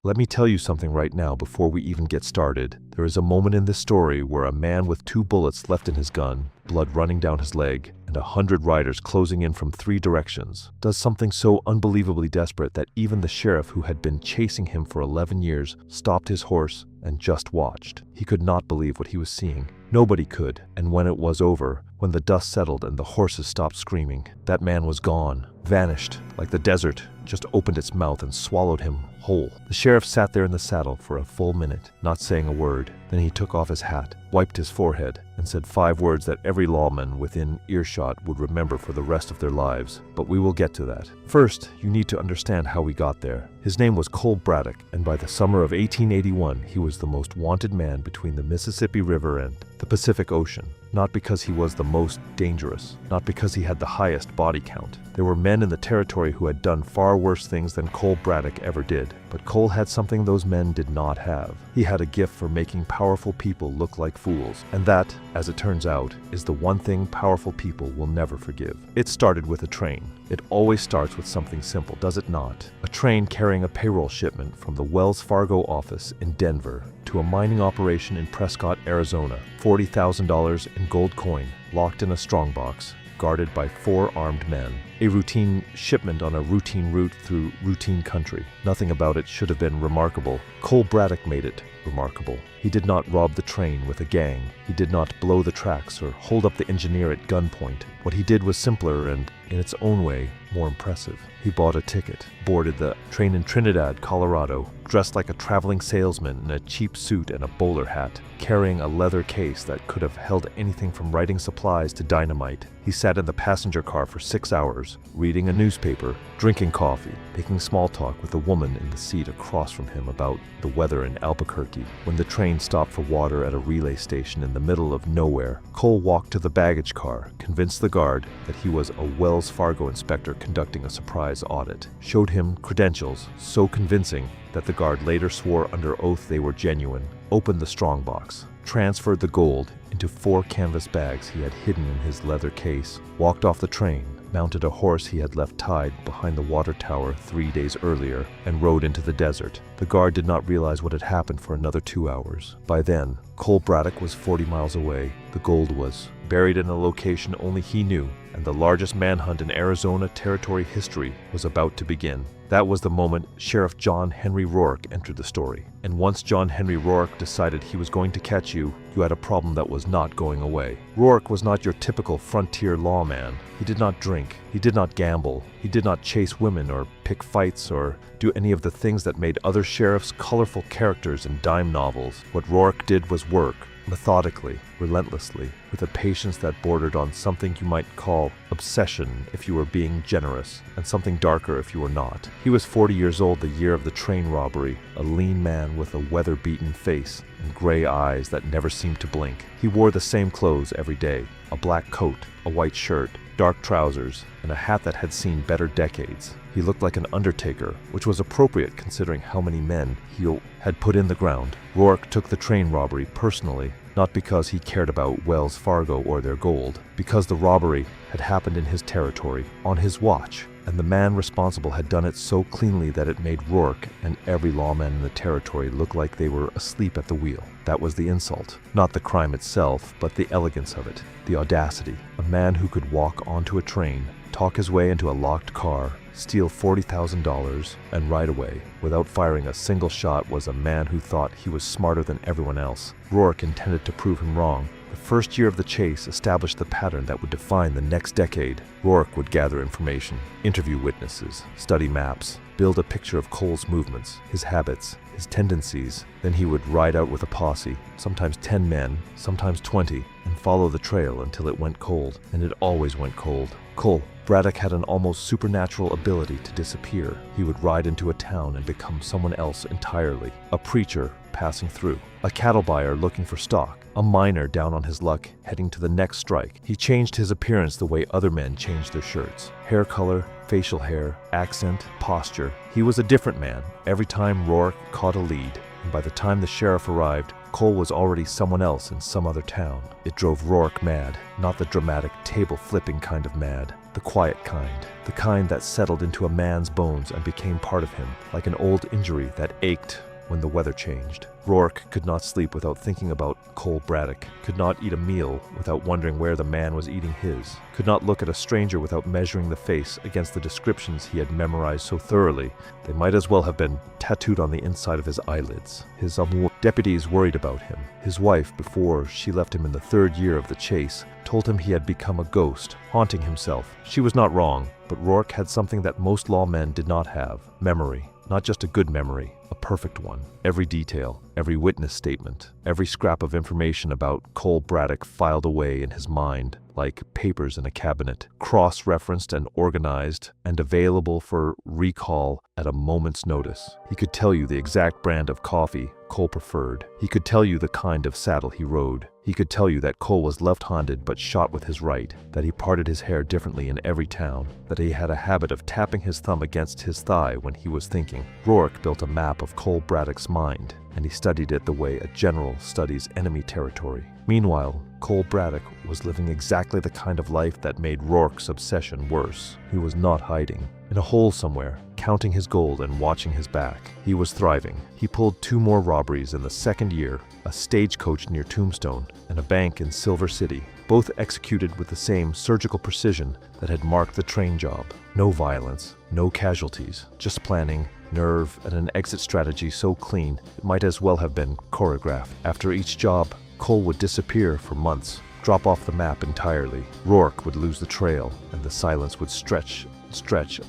Let me tell you something right now before we even get started. There is a moment in this story where a man with 2 bullets left in his gun, blood running down his leg, and 100 riders closing in from 3 directions, does something so unbelievably desperate that even the sheriff who had been chasing him for 11 years stopped his horse and just watched. He could not believe what he was seeing. Nobody could, and when it was over, when the dust settled and the horses stopped screaming, that man was gone, vanished, like the desert just opened its mouth and swallowed him whole. The sheriff sat there in the saddle for a full minute, not saying a word. Then he took off his hat, wiped his forehead, and said 5 words that every lawman within earshot would remember for the rest of their lives. But we will get to that. First, you need to understand how he got there. His name was Cole Braddock, and by the summer of 1881, he was the most wanted man between the Mississippi River and the Pacific Ocean. Not because he was the most dangerous, not because he had the highest body count. There were men in the territory who had done far worse things than Cole Braddock ever did. But Cole had something those men did not have. He had a gift for making powerful people look like fools. And that, as it turns out, is the one thing powerful people will never forgive. It started with a train. It always starts with something simple, does it not? A train carrying a payroll shipment from the Wells Fargo office in Denver to a mining operation in Prescott, Arizona. $40,000 in gold coin, locked in a strongbox, guarded by 4 armed men. A routine shipment on a routine route through routine country. Nothing about it should have been remarkable. Cole Braddock made it remarkable. He did not rob the train with a gang. He did not blow the tracks or hold up the engineer at gunpoint. What he did was simpler and, in its own way, more impressive. He bought a ticket, boarded the train in Trinidad, Colorado, dressed like a traveling salesman in a cheap suit and a bowler hat, carrying a leather case that could have held anything from writing supplies to dynamite. He sat in the passenger car for 6 hours, reading a newspaper, drinking coffee, making small talk with a woman in the seat across from him about the weather in Albuquerque. When the train stopped for water at a relay station in the middle of nowhere, Cole walked to the baggage car, convinced the guard that he was a Wells Fargo inspector conducting a surprise audit, showed him credentials so convincing that the guard later swore under oath they were genuine, opened the strongbox, transferred the gold into 4 canvas bags he had hidden in his leather case, walked off the train, mounted a horse he had left tied behind the water tower 3 days earlier, and rode into the desert. The guard did not realize what had happened for another 2 hours. By then, Cole Braddock was 40 miles away. The gold was buried in a location only he knew, and the largest manhunt in Arizona Territory history was about to begin. That was the moment Sheriff John Henry Roark entered the story. And once John Henry Roark decided he was going to catch you, you had a problem that was not going away. Roark was not your typical frontier lawman. He did not drink. He did not gamble. He did not chase women or pick fights or do any of the things that made other sheriffs colorful characters in dime novels. What Roark did was work. Methodically, relentlessly, with a patience that bordered on something you might call obsession if you were being generous, and something darker if you were not. He was 40 years old the year of the train robbery, a lean man with a weather-beaten face and gray eyes that never seemed to blink. He wore the same clothes every day, a black coat, a white shirt, dark trousers, and a hat that had seen better decades. He looked like an undertaker, which was appropriate considering how many men he had put in the ground. Roark took the train robbery personally, not because he cared about Wells Fargo or their gold, because the robbery had happened in his territory, on his watch, and the man responsible had done it so cleanly that it made Roark and every lawman in the territory look like they were asleep at the wheel. That was the insult. Not the crime itself, but the elegance of it, the audacity. A man who could walk onto a train, talk his way into a locked car, steal $40,000, and ride away without firing a single shot was a man who thought he was smarter than everyone else. Roark intended to prove him wrong. The first year of the chase established the pattern that would define the next decade. Roark would gather information, interview witnesses, study maps, build a picture of Cole's movements, his habits, his tendencies. Then he would ride out with a posse, sometimes 10 men, sometimes 20, and follow the trail until it went cold, and it always went cold. Cole Braddock had an almost supernatural ability to disappear. He would ride into a town and become someone else entirely. A preacher passing through, a cattle buyer looking for stock, a miner down on his luck heading to the next strike. He changed his appearance the way other men changed their shirts. Hair color, facial hair, accent, posture. He was a different man every time Roark caught a lead. and by the time the sheriff arrived, Cole was already someone else in some other town. It drove Roark mad, not the dramatic, table-flipping kind of mad, the quiet kind, the kind that settled into a man's bones and became part of him, like an old injury that ached when the weather changed. Roark could not sleep without thinking about Cole Braddock, could not eat a meal without wondering where the man was eating his, could not look at a stranger without measuring the face against the descriptions he had memorized so thoroughly they might as well have been tattooed on the inside of his eyelids. His deputies worried about him. His wife, before she left him in the 3rd year of the chase, told him he had become a ghost, haunting himself. She was not wrong, but Roark had something that most lawmen did not have: memory. Not just a good memory, a perfect one. Every detail, every witness statement, every scrap of information about Cole Braddock filed away in his mind like papers in a cabinet, cross-referenced and organized and available for recall at a moment's notice. He could tell you the exact brand of coffee Cole preferred. He could tell you the kind of saddle he rode. He could tell you that Cole was left-handed but shot with his right, that he parted his hair differently in every town, that he had a habit of tapping his thumb against his thigh when he was thinking. Roark built a map of Cole Braddock's mind, and he studied it the way a general studies enemy territory. Meanwhile, Cole Braddock was living exactly the kind of life that made Roark's obsession worse. He was not hiding in a hole somewhere, counting his gold and watching his back. He was thriving. He pulled 2 more robberies in the 2nd year, a stagecoach near Tombstone and a bank in Silver City, both executed with the same surgical precision that had marked the train job. No violence, no casualties, just planning, nerve, and an exit strategy so clean it might as well have been choreographed. After each job, Cole would disappear for months, drop off the map entirely. Roark would lose the trail, and the silence would stretch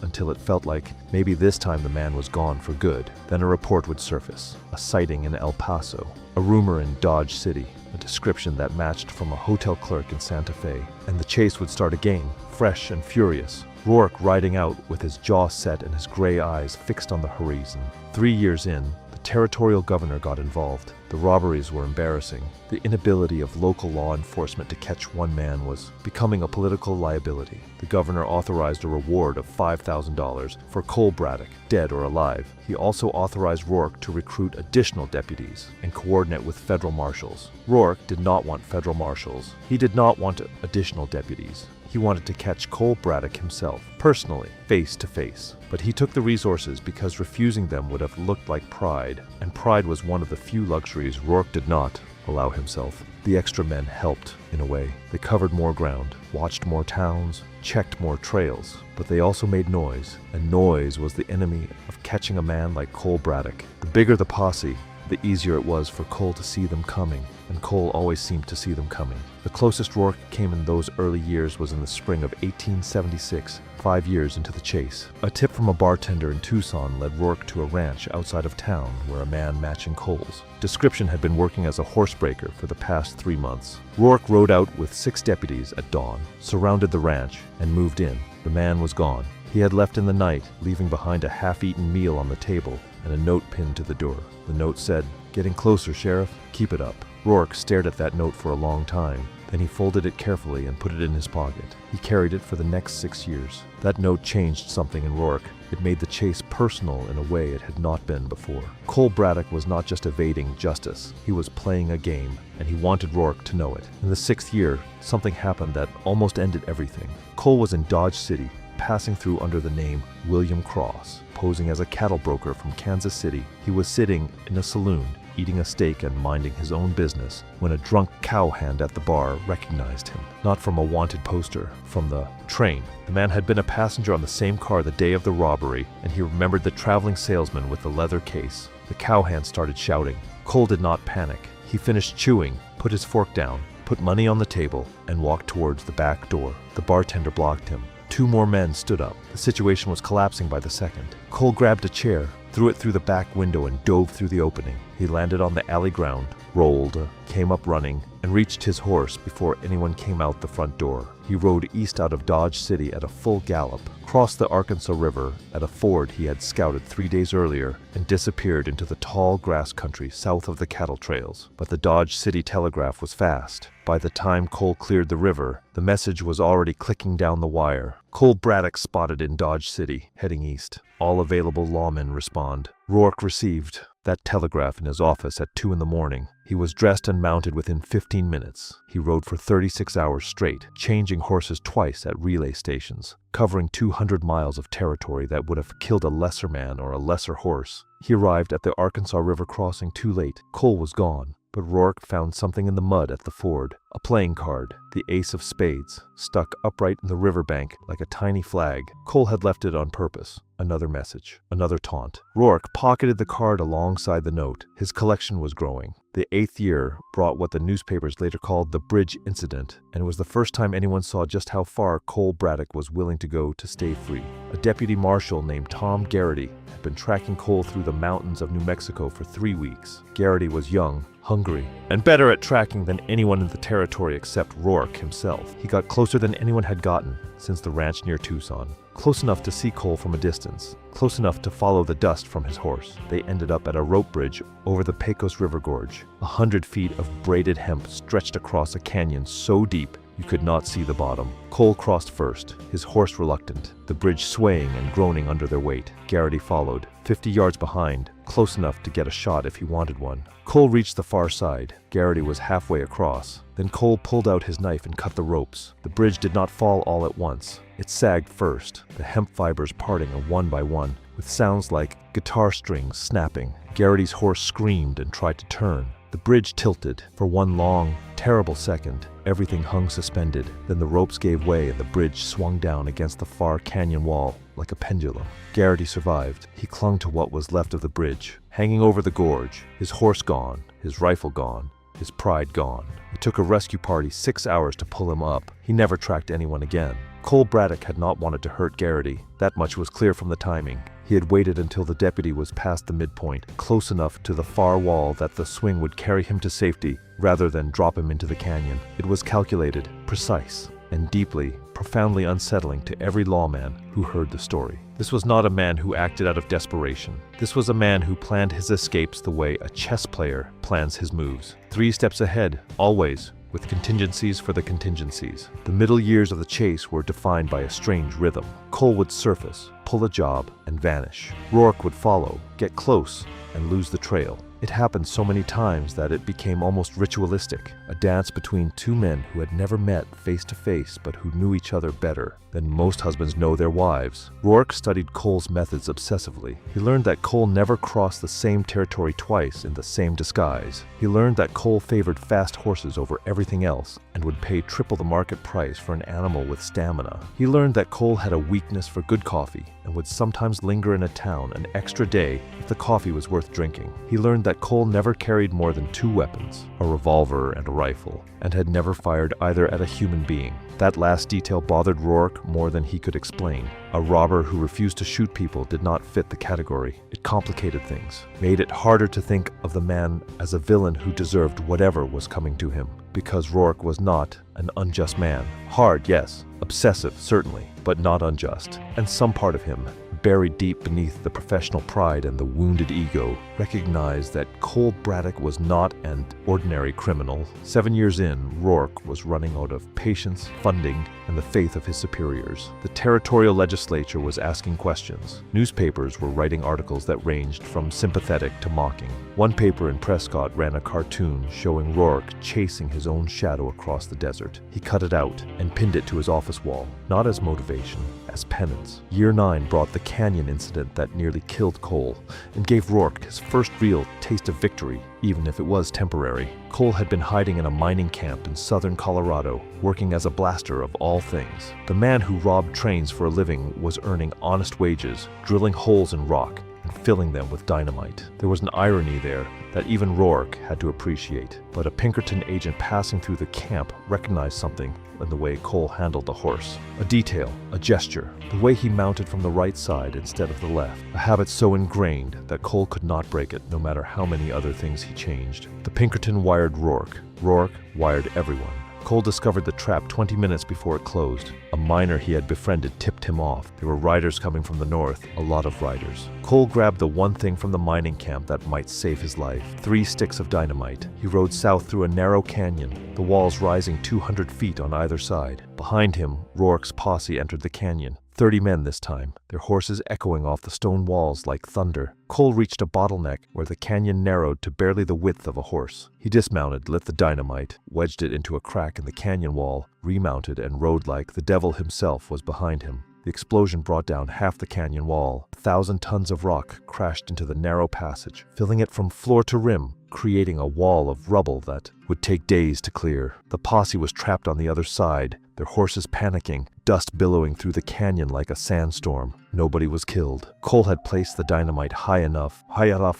until it felt like maybe this time the man was gone for good. Then a report would surface, a sighting in El Paso, a rumor in Dodge City, a description that matched from a hotel clerk in Santa Fe, and the chase would start again, fresh and furious. Roark riding out with his jaw set and his gray eyes fixed on the horizon. 3 years in, the territorial governor got involved. The robberies were embarrassing. The inability of local law enforcement to catch one man was becoming a political liability. The governor authorized a reward of $5,000 for Cole Braddock, dead or alive. He also authorized Roark to recruit additional deputies and coordinate with federal marshals. Roark did not want federal marshals. He did not want additional deputies. He wanted to catch Cole Braddock himself, personally, face to face. But he took the resources because refusing them would have looked like pride, and pride was one of the few luxuries Roark did not allow himself. The extra men helped, in a way. They covered more ground, watched more towns, checked more trails, but they also made noise, and noise was the enemy of catching a man like Cole Braddock. The bigger the posse, the easier it was for Cole to see them coming, and Cole always seemed to see them coming. The closest Roark came in those early years was in the spring of 1876, 5 years into the chase. A tip from a bartender in Tucson led Roark to a ranch outside of town where a man matching Cole's description had been working as a horsebreaker for the past 3 months. Roark rode out with 6 deputies at dawn, surrounded the ranch, and moved in. The man was gone. He had left in the night, leaving behind a half-eaten meal on the table and a note pinned to the door. The note said, "Getting closer, Sheriff. Keep it up." Roark stared at that note for a long time. Then he folded it carefully and put it in his pocket. He carried it for the next 6 years. That note changed something in Roark. It made the chase personal in a way it had not been before. Cole Braddock was not just evading justice. He was playing a game, and he wanted Roark to know it. In the 6th year, something happened that almost ended everything. Cole was in Dodge City, passing through under the name William Cross, posing as a cattle broker from Kansas City. He was sitting in a saloon, eating a steak and minding his own business, when a drunk cowhand at the bar recognized him. Not from a wanted poster, from the train. The man had been a passenger on the same car the day of the robbery, and he remembered the traveling salesman with the leather case. The cowhand started shouting. Cole did not panic. He finished chewing, put his fork down, put money on the table, and walked towards the back door. The bartender blocked him. 2 more men stood up. The situation was collapsing by the second. Cole grabbed a chair, threw it through the back window, and dove through the opening. He landed on the alley ground, rolled, came up running, and reached his horse before anyone came out the front door. He rode east out of Dodge City at a full gallop, crossed the Arkansas River at a ford he had scouted 3 days earlier, and disappeared into the tall grass country south of the cattle trails. But the Dodge City telegraph was fast. By the time Cole cleared the river, the message was already clicking down the wire. Cole Braddock spotted in Dodge City, heading east. All available lawmen respond. Roark received. that telegraph in his office at 2 in the morning. He was dressed and mounted within 15 minutes. He rode for 36 hours straight, changing horses twice at relay stations, covering 200 miles of territory that would have killed a lesser man or a lesser horse. He arrived at the Arkansas River crossing too late. Cole was gone, but Roark found something in the mud at the ford. A playing card, the ace of spades, stuck upright in the riverbank like a tiny flag. Cole had left it on purpose. Another message, another taunt. Roark pocketed the card alongside the note. His collection was growing. The 8th year brought what the newspapers later called the Bridge Incident, and it was the first time anyone saw just how far Cole Braddock was willing to go to stay free. A deputy marshal named Tom Garrity had been tracking Cole through the mountains of New Mexico for 3 weeks. Garrity was young, hungry, and better at tracking than anyone in the territory except Roark himself. He got closer than anyone had gotten since the ranch near Tucson. Close enough to see Cole from a distance, close enough to follow the dust from his horse. They ended up at a rope bridge over the Pecos River Gorge. 100 feet of braided hemp stretched across a canyon so deep you could not see the bottom. Cole crossed first, his horse reluctant, the bridge swaying and groaning under their weight. Garrity followed, 50 yards behind, close enough to get a shot if he wanted one. Cole reached the far side. Garrity was halfway across. Then Cole pulled out his knife and cut the ropes. The bridge did not fall all at once. It sagged first, the hemp fibers parting one by one, with sounds like guitar strings snapping. Garrity's horse screamed and tried to turn. The bridge tilted. For one long, terrible second, everything hung suspended. Then the ropes gave way and the bridge swung down against the far canyon wall like a pendulum. Garrity survived. He clung to what was left of the bridge, hanging over the gorge, his horse gone, his rifle gone, his pride gone. It took a rescue party 6 hours to pull him up. He never tracked anyone again. Cole Braddock had not wanted to hurt Garrity. That much was clear from the timing. He had waited until the deputy was past the midpoint, close enough to the far wall that the swing would carry him to safety, rather than drop him into the canyon. It was calculated, precise, and deeply, profoundly unsettling to every lawman who heard the story. This was not a man who acted out of desperation. This was a man who planned his escapes the way a chess player plans his moves. 3 steps ahead, always, with contingencies for the contingencies. The middle years of the chase were defined by a strange rhythm. Cole would surface, pull a job, and vanish. Roark would follow, get close, and lose the trail. It happened so many times that it became almost ritualistic, a dance between two men who had never met face to face but who knew each other better than most husbands know their wives. Roark studied Cole's methods obsessively. He learned that Cole never crossed the same territory twice in the same disguise. He learned that Cole favored fast horses over everything else and would pay triple the market price for an animal with stamina. He learned that Cole had a weakness for good coffee and would sometimes linger in a town an extra day if the coffee was worth drinking. He learned that Cole never carried more than 2 weapons, a revolver and a rifle, and had never fired either at a human being. That last detail bothered Roark more than he could explain. A robber who refused to shoot people did not fit the category. It complicated things, made it harder to think of the man as a villain who deserved whatever was coming to him, because Roark was not an unjust man. Hard, yes, obsessive, certainly, but not unjust. And some part of him, buried deep beneath the professional pride and the wounded ego, recognized that Cole Braddock was not an ordinary criminal. 7 years in, Roark was running out of patience, funding, and the faith of his superiors. The territorial legislature was asking questions. Newspapers were writing articles that ranged from sympathetic to mocking. One paper in Prescott ran a cartoon showing Roark chasing his own shadow across the desert. He cut it out and pinned it to his office wall, not as motivation, as penance. Year 9 brought the canyon incident that nearly killed Cole and gave Roark his first real taste of victory, even if it was temporary. Cole had been hiding in a mining camp in southern Colorado, working as a blaster of all things. The man who robbed trains for a living was earning honest wages, drilling holes in rock and filling them with dynamite. There was an irony there that even Roark had to appreciate, but a Pinkerton agent passing through the camp recognized something in the way Cole handled the horse. A detail, a gesture, the way he mounted from the right side instead of the left, a habit so ingrained that Cole could not break it no matter how many other things he changed. The Pinkerton wired Roark. Roark wired everyone. Cole discovered the trap 20 minutes before it closed. A miner he had befriended tipped him off. There were riders coming from the north, a lot of riders. Cole grabbed the one thing from the mining camp that might save his life: 3 sticks of dynamite. He rode south through a narrow canyon, the walls rising 200 feet on either side. Behind him, Roark's posse entered the canyon, 30 men this time, their horses echoing off the stone walls like thunder. Cole reached a bottleneck where the canyon narrowed to barely the width of a horse. He dismounted, lit the dynamite, wedged it into a crack in the canyon wall, remounted, and rode like the devil himself was behind him. The explosion brought down half the canyon wall. 1,000 tons of rock crashed into the narrow passage, filling it from floor to rim, creating a wall of rubble that would take days to clear. The posse was trapped on the other side, their horses panicking, dust billowing through the canyon like a sandstorm. Nobody was killed. Cole had placed the dynamite high enough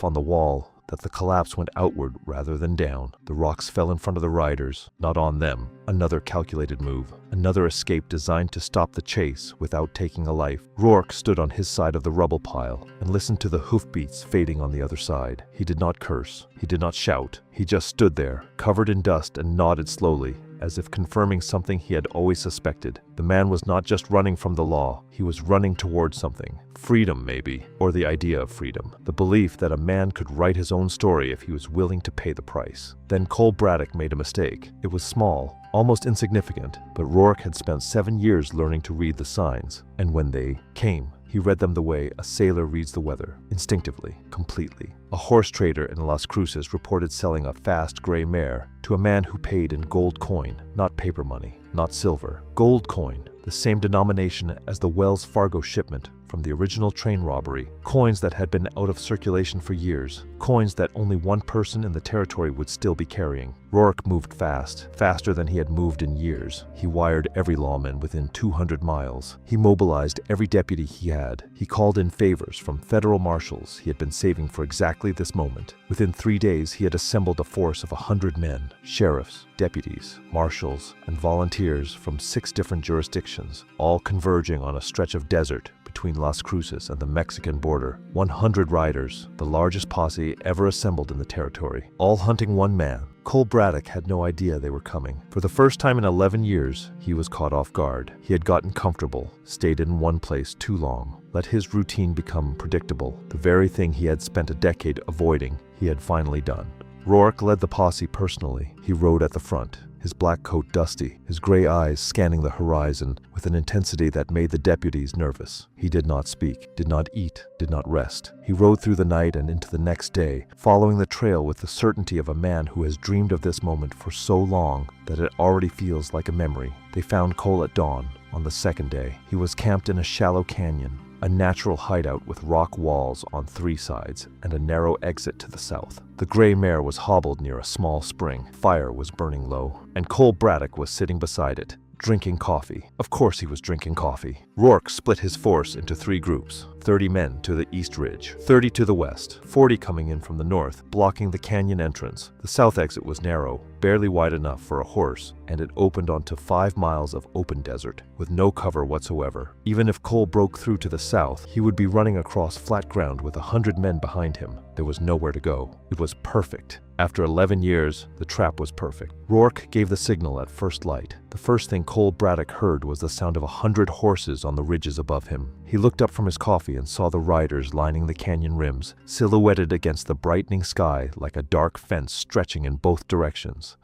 on the wall that the collapse went outward rather than down. The rocks fell in front of the riders, not on them. Another calculated move. Another escape designed to stop the chase without taking a life. Roark stood on his side of the rubble pile and listened to the hoofbeats fading on the other side. He did not curse. He did not shout. He just stood there, covered in dust, and nodded slowly, as if confirming something he had always suspected. The man was not just running from the law, he was running towards something. Freedom, maybe, or the idea of freedom. The belief that a man could write his own story if he was willing to pay the price. Then Cole Braddock made a mistake. It was small, almost insignificant, but Roark had spent 7 years learning to read the signs, and when they came, he read them the way a sailor reads the weather, instinctively, completely. A horse trader in Las Cruces reported selling a fast gray mare to a man who paid in gold coin, not paper money, not silver. Gold coin, the same denomination as the Wells Fargo shipment from the original train robbery. Coins that had been out of circulation for years. Coins that only one person in the territory would still be carrying. Roark moved fast, faster than he had moved in years. He wired every lawman within 200 miles. He mobilized every deputy he had. He called in favors from federal marshals he had been saving for exactly this moment. Within 3 days, he had assembled a force of 100 men, sheriffs, deputies, marshals, and volunteers from 6 different jurisdictions, all converging on a stretch of desert between Las Cruces and the Mexican border. 100 riders, the largest posse ever assembled in the territory, all hunting one man. Cole Braddock had no idea they were coming. For the first time in 11 years, he was caught off guard. He had gotten comfortable, stayed in one place too long, let his routine become predictable. The very thing he had spent a decade avoiding, he had finally done. Roark led the posse personally. He rode at the front, his black coat dusty, his gray eyes scanning the horizon with an intensity that made the deputies nervous. He did not speak, did not eat, did not rest. He rode through the night and into the next day, following the trail with the certainty of a man who has dreamed of this moment for so long that it already feels like a memory. They found Cole at dawn on the second day. He was camped in a shallow canyon, a natural hideout with rock walls on 3 sides and a narrow exit to the south. The gray mare was hobbled near a small spring. Fire was burning low, and Cole Braddock was sitting beside it, drinking coffee. Of course he was drinking coffee. Roark split his force into 3 groups. 30 men to the east ridge, 30 to the west, 40 coming in from the north, blocking the canyon entrance. The south exit was narrow, barely wide enough for a horse, and it opened onto 5 miles of open desert, with no cover whatsoever. Even if Cole broke through to the south, he would be running across flat ground with 100 men behind him. There was nowhere to go. It was perfect. After 11 years, the trap was perfect. Roark gave the signal at first light. The first thing Cole Braddock heard was the sound of 100 horses on the ridges above him. He looked up from his coffee and saw the riders lining the canyon rims, silhouetted against the brightening sky like a dark fence stretching in both directions.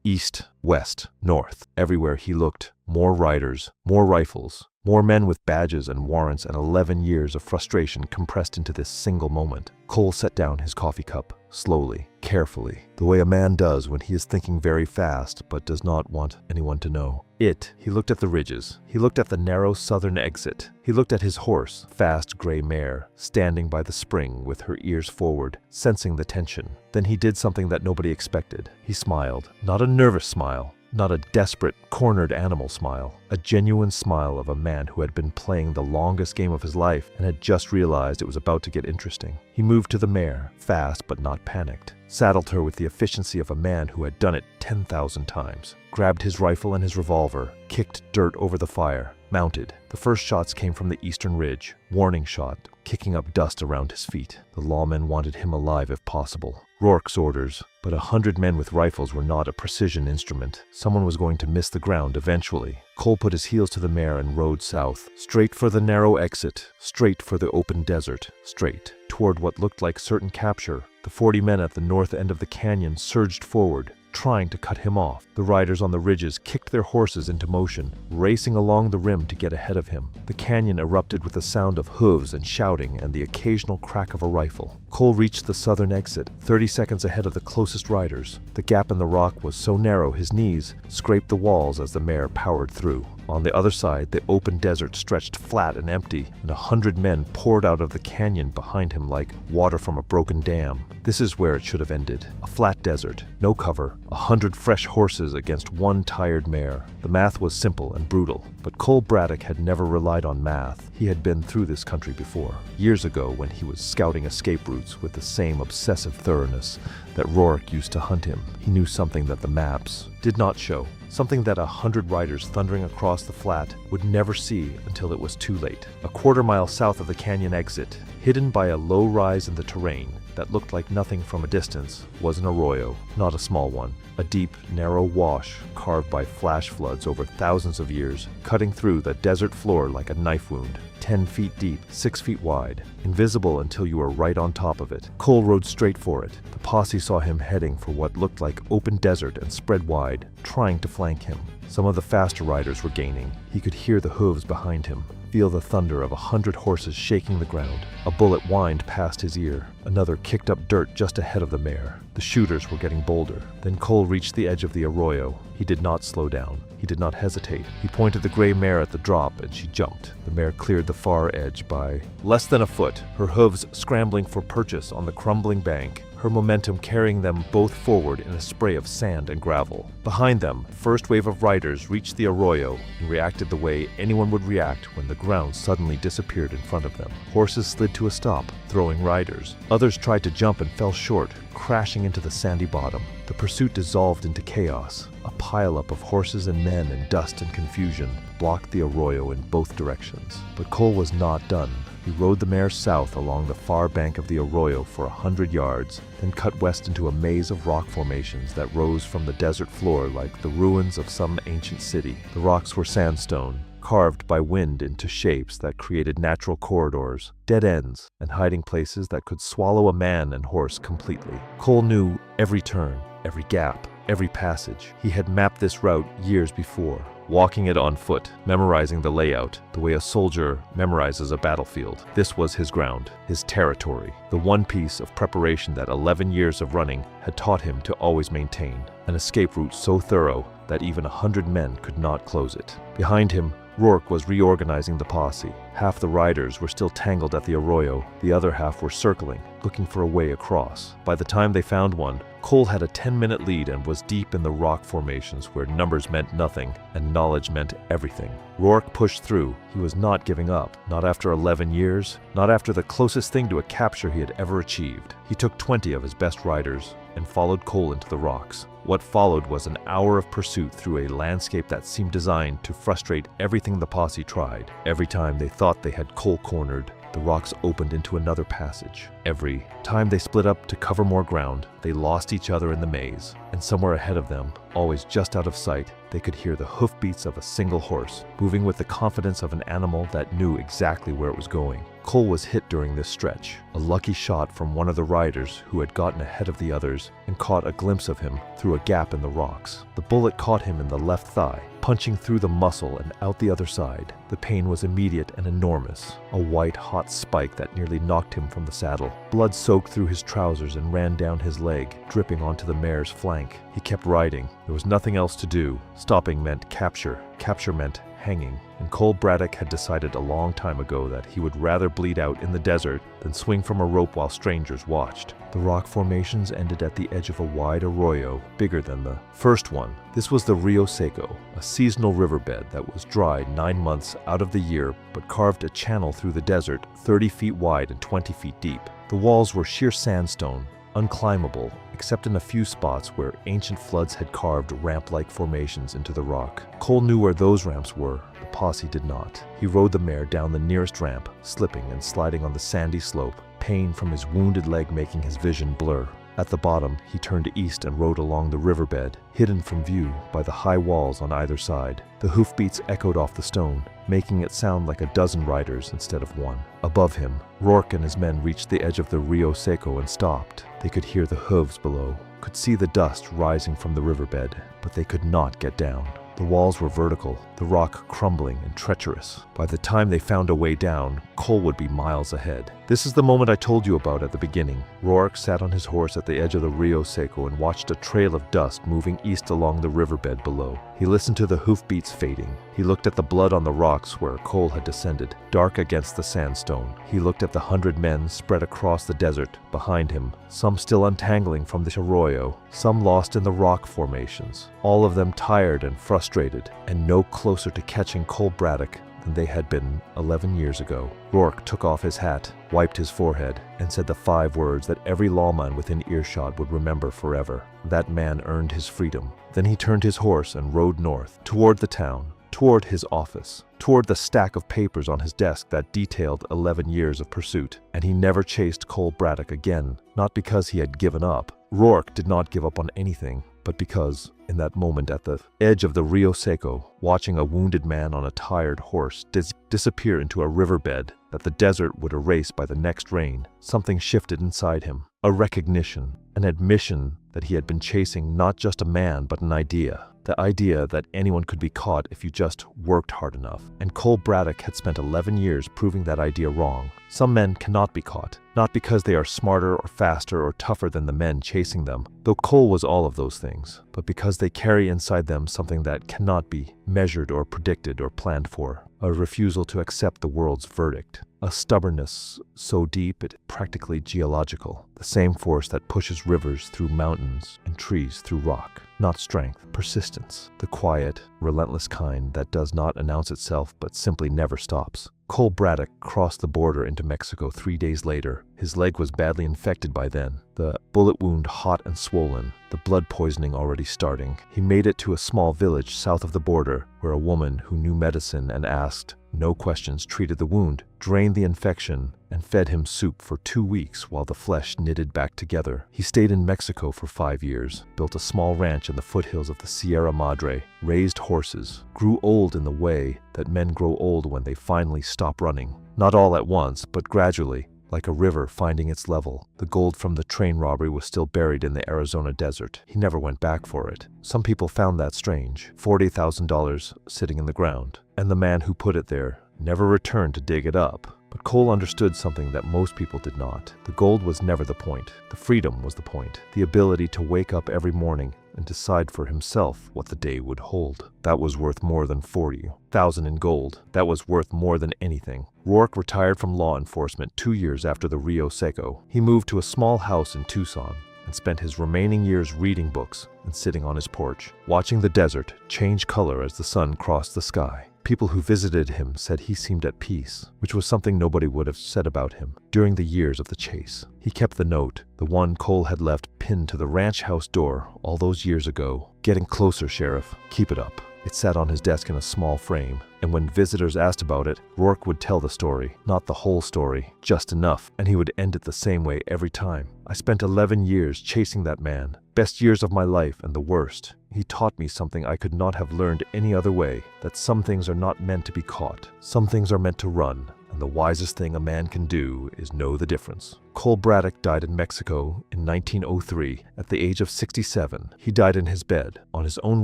East, west, north. Everywhere he looked, more riders, more rifles, more men with badges and warrants, and 11 years of frustration compressed into this single moment. Cole set down his coffee cup, slowly, carefully, the way a man does when he is thinking very fast but does not want anyone to know. He looked at the ridges. He looked at the narrow southern exit. He looked at his horse, fast gray mare, standing by the spring with her ears forward, sensing the tension. Then he did something that nobody expected. He smiled, not a nervous smile, not a desperate, cornered animal smile, a genuine smile of a man who had been playing the longest game of his life and had just realized it was about to get interesting. He moved to the mare, fast but not panicked, saddled her with the efficiency of a man who had done it 10,000 times, grabbed his rifle and his revolver, kicked dirt over the fire, mounted. The first shots came from the eastern ridge, warning shot, kicking up dust around his feet. The lawmen wanted him alive if possible. Roark's orders, but 100 men with rifles were not a precision instrument. Someone was going to miss the ground eventually. Cole put his heels to the mare and rode south, straight for the narrow exit, straight for the open desert, straight toward what looked like certain capture. The 40 men at the north end of the canyon surged forward, trying to cut him off. The riders on the ridges kicked their horses into motion, racing along the rim to get ahead of him. The canyon erupted with the sound of hooves and shouting and the occasional crack of a rifle. Cole reached the southern exit, 30 seconds ahead of the closest riders. The gap in the rock was so narrow his knees scraped the walls as the mare powered through. On the other side, the open desert stretched flat and empty, and 100 men poured out of the canyon behind him like water from a broken dam. This is where it should have ended. A flat desert, no cover, 100 fresh horses against one tired mare. The math was simple and brutal, but Cole Braddock had never relied on math. He had been through this country before, years ago when he was scouting escape routes with the same obsessive thoroughness that Roark used to hunt him. He knew something that the maps did not show. Something that 100 riders thundering across the flat would never see until it was too late. A quarter-mile south of the canyon exit, hidden by a low rise in the terrain that looked like nothing from a distance, was an arroyo, not a small one. A deep, narrow wash carved by flash floods over thousands of years, cutting through the desert floor like a knife wound. 10 feet deep, 6 feet wide, invisible until you were right on top of it. Cole rode straight for it. The posse saw him heading for what looked like open desert and spread wide, trying to flank him. Some of the faster riders were gaining. He could hear the hooves behind him, feel the thunder of 100 horses shaking the ground. A bullet whined past his ear. Another kicked up dirt just ahead of the mare. The shooters were getting bolder. Then Cole reached the edge of the arroyo. He did not slow down. He did not hesitate. He pointed the gray mare at the drop, and she jumped. The mare cleared the far edge by less than a foot, her hooves scrambling for purchase on the crumbling bank, her momentum carrying them both forward in a spray of sand and gravel. Behind them, the first wave of riders reached the arroyo and reacted the way anyone would react when the ground suddenly disappeared in front of them. Horses slid to a stop, throwing riders. Others tried to jump and fell short, crashing into the sandy bottom. The pursuit dissolved into chaos. A pileup of horses and men in dust and confusion blocked the arroyo in both directions. But Cole was not done. He rode the mare south along the far bank of the arroyo for 100 yards, then cut west into a maze of rock formations that rose from the desert floor like the ruins of some ancient city. The rocks were sandstone, carved by wind into shapes that created natural corridors, dead ends, and hiding places that could swallow a man and horse completely. Cole knew every turn, every gap, every passage. He had mapped this route years before, walking it on foot, memorizing the layout, the way a soldier memorizes a battlefield. This was his ground, his territory, the one piece of preparation that 11 years of running had taught him to always maintain, an escape route so thorough that even 100 men could not close it. Behind him, Roark was reorganizing the posse. Half the riders were still tangled at the arroyo, the other half were circling, looking for a way across. By the time they found one, Cole had a 10-minute lead and was deep in the rock formations where numbers meant nothing and knowledge meant everything. Roark pushed through. He was not giving up, not after 11 years, not after the closest thing to a capture he had ever achieved. He took 20 of his best riders and followed Cole into the rocks. What followed was an hour of pursuit through a landscape that seemed designed to frustrate everything the posse tried. Every time they thought they had Cole cornered, the rocks opened into another passage. Every time they split up to cover more ground, they lost each other in the maze. And somewhere ahead of them, always just out of sight, they could hear the hoofbeats of a single horse, moving with the confidence of an animal that knew exactly where it was going. Cole was hit during this stretch. A lucky shot from one of the riders who had gotten ahead of the others and caught a glimpse of him through a gap in the rocks. The bullet caught him in the left thigh, punching through the muscle and out the other side. The pain was immediate and enormous, a white, hot spike that nearly knocked him from the saddle. Blood soaked through his trousers and ran down his leg, dripping onto the mare's flank. He kept riding. There was nothing else to do. Stopping meant capture. Capture meant hanging. And Cole Braddock had decided a long time ago that he would rather bleed out in the desert than swing from a rope while strangers watched. The rock formations ended at the edge of a wide arroyo, bigger than the first one. This was the Rio Seco, a seasonal riverbed that was dry 9 months out of the year but carved a channel through the desert 30 feet wide and 20 feet deep. The walls were sheer sandstone, unclimbable, except in a few spots where ancient floods had carved ramp-like formations into the rock. Cole knew where those ramps were. The posse did not. He rode the mare down the nearest ramp, slipping and sliding on the sandy slope, pain from his wounded leg making his vision blur. At the bottom, he turned east and rode along the riverbed, hidden from view by the high walls on either side. The hoofbeats echoed off the stone, making it sound like a dozen riders instead of one. Above him, Roark and his men reached the edge of the Rio Seco and stopped. They could hear the hooves below, could could see the dust rising from the riverbed, but they could not get down. The walls were vertical, the rock crumbling and treacherous. By the time they found a way down, Cole would be miles ahead. This is the moment I told you about at the beginning. Roark sat on his horse at the edge of the Rio Seco and watched a trail of dust moving east along the riverbed below. He listened to the hoofbeats fading. He looked at the blood on the rocks where Cole had descended, dark against the sandstone. He looked at the 100 men spread across the desert behind him, some still untangling from the arroyo, some lost in the rock formations, all of them tired and frustrated, and no closer to catching Cole Braddock than they had been 11 years ago. Roark took off his hat, wiped his forehead, and said the 5 words that every lawman within earshot would remember forever. That man earned his freedom. Then he turned his horse and rode north, toward the town, toward his office, toward the stack of papers on his desk that detailed 11 years of pursuit. And he never chased Cole Braddock again, not because he had given up. Roark did not give up on anything, but because, in that moment at the edge of the Rio Seco, watching a wounded man on a tired horse disappear into a riverbed that the desert would erase by the next rain, something shifted inside him. A recognition, an admission that he had been chasing not just a man but an idea. The idea that anyone could be caught if you just worked hard enough. And Cole Braddock had spent 11 years proving that idea wrong. Some men cannot be caught, not because they are smarter or faster or tougher than the men chasing them, though Cole was all of those things, but because they carry inside them something that cannot be measured or predicted or planned for. A refusal to accept the world's verdict. A stubbornness so deep it practically geological. The same force that pushes rivers through mountains and trees through rock. Not strength, persistence. The quiet, relentless kind that does not announce itself but simply never stops. Cole Braddock crossed the border into Mexico 3 days later. His leg was badly infected by then, the bullet wound hot and swollen, the blood poisoning already starting. He made it to a small village south of the border where a woman who knew medicine and asked no questions treated the wound, drained the infection, and fed him soup for 2 weeks while the flesh knitted back together. He stayed in Mexico for 5 years, built a small ranch in the foothills of the Sierra Madre, raised horses, grew old in the way that men grow old when they finally stop running. Not all at once, but gradually, like a river finding its level. The gold from the train robbery was still buried in the Arizona desert. He never went back for it. Some people found that strange. $40,000 sitting in the ground. And the man who put it there never returned to dig it up. But Cole understood something that most people did not. The gold was never the point. The freedom was the point. The ability to wake up every morning and decide for himself what the day would hold. That was worth more than 40,000 in gold. That was worth more than anything. Roark retired from law enforcement 2 years after the Rio Seco. He moved to a small house in Tucson and spent his remaining years reading books and sitting on his porch, watching the desert change color as the sun crossed the sky. People who visited him said he seemed at peace, which was something nobody would have said about him during the years of the chase. He kept the note, the one Cole had left pinned to the ranch house door all those years ago. "Getting closer, Sheriff. Keep it up." It sat on his desk in a small frame, and when visitors asked about it, Roark would tell the story, not the whole story, just enough, and he would end it the same way every time. "I spent 11 years chasing that man, best years of my life and the worst. He taught me something I could not have learned any other way, that some things are not meant to be caught. Some things are meant to run, and the wisest thing a man can do is know the difference." Cole Braddock died in Mexico in 1903 at the age of 67. He died in his bed, on his own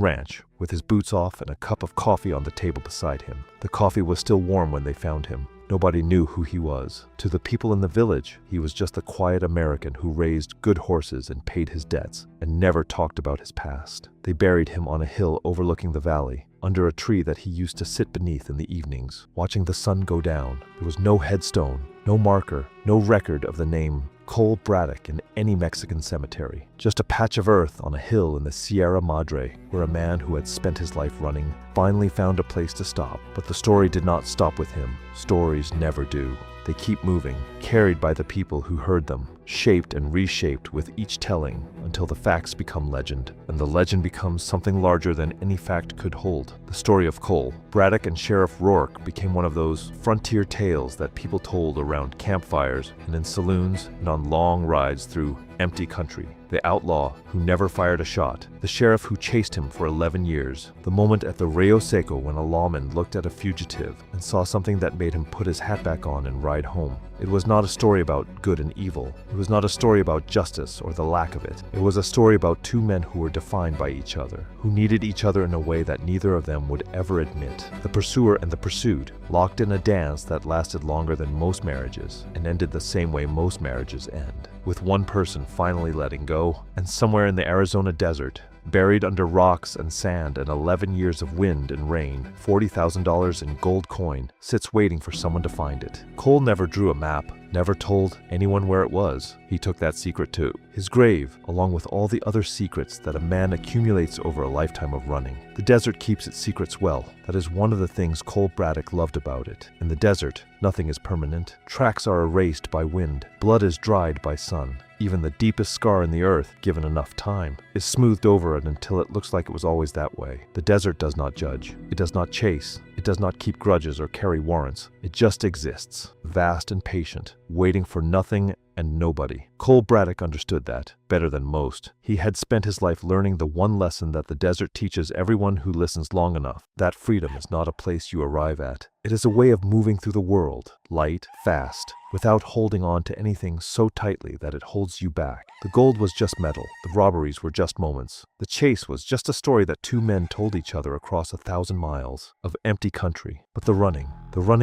ranch, with his boots off and a cup of coffee on the table beside him. The coffee was still warm when they found him. Nobody knew who he was. To the people in the village, he was just a quiet American who raised good horses and paid his debts, and never talked about his past. They buried him on a hill overlooking the valley, under a tree that he used to sit beneath in the evenings, watching the sun go down. There was no headstone, no marker, no record of the name Cole Braddock in any Mexican cemetery. Just a patch of earth on a hill in the Sierra Madre, where a man who had spent his life running finally found a place to stop. But the story did not stop with him. Stories never do. They keep moving, carried by the people who heard them, shaped and reshaped with each telling until the facts become legend, and the legend becomes something larger than any fact could hold. The story of Cole Braddock and Sheriff Roark became one of those frontier tales that people told around campfires and in saloons and on long rides through empty country, the outlaw who never fired a shot, the sheriff who chased him for 11 years, the moment at the Rio Seco when a lawman looked at a fugitive and saw something that made him put his hat back on and ride home. It was not a story about good and evil. It was not a story about justice or the lack of it. It was a story about two men who were defined by each other, who needed each other in a way that neither of them would ever admit. The pursuer and the pursued, locked in a dance that lasted longer than most marriages and ended the same way most marriages end, with one person finally letting go, and somewhere in the Arizona desert, buried under rocks and sand and 11 years of wind and rain, $40,000 in gold coin sits waiting for someone to find it. Cole never drew a map, never told anyone where it was. He took that secret too. His grave, along with all the other secrets that a man accumulates over a lifetime of running. The desert keeps its secrets well. That is one of the things Cole Braddock loved about it. In the desert, nothing is permanent. Tracks are erased by wind. Blood is dried by sun. Even the deepest scar in the earth, given enough time, is smoothed over it until it looks like it was always that way. The desert does not judge. It does not chase. It does not keep grudges or carry warrants. It just exists, vast and patient, waiting for nothing and nobody. Cole Braddock understood that better than most. He had spent his life learning the one lesson that the desert teaches everyone who listens long enough: that freedom is not a place you arrive at. It is a way of moving through the world, light, fast, without holding on to anything so tightly that it holds you back. The gold was just metal. The robberies were just moments. The chase was just a story that two men told each other across 1,000 miles of empty country. But the running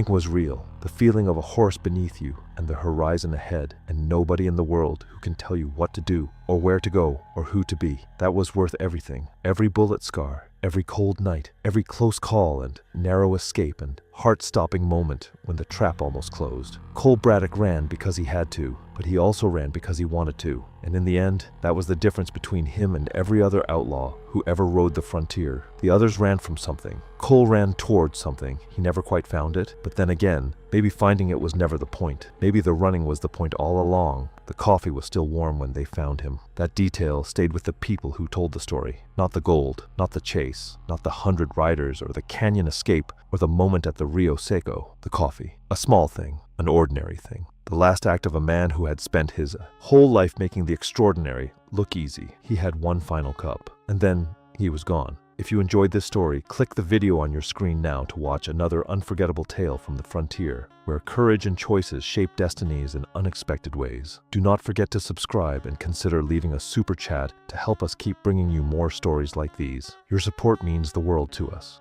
was real. The feeling of a horse beneath you and the horizon ahead, and nobody in the world who can tell you what to do or where to go or who to be. That was worth everything. Every bullet scar, every cold night, every close call and narrow escape and heart-stopping moment when the trap almost closed. Cole Braddock ran because he had to, but he also ran because he wanted to. And in the end, that was the difference between him and every other outlaw who ever rode the frontier. The others ran from something. Cole ran towards something. He never quite found it. But then again, maybe finding it was never the point. Maybe the running was the point all along. The coffee was still warm when they found him. That detail stayed with the people who told the story. Not the gold, not the chase, not the 100 riders or the canyon escape or the moment at the Rio Seco. The coffee. A small thing, an ordinary thing. The last act of a man who had spent his whole life making the extraordinary look easy. He had one final cup, and then he was gone. If you enjoyed this story, click the video on your screen now to watch another unforgettable tale from the frontier, where courage and choices shape destinies in unexpected ways. Do not forget to subscribe and consider leaving a super chat to help us keep bringing you more stories like these. Your support means the world to us.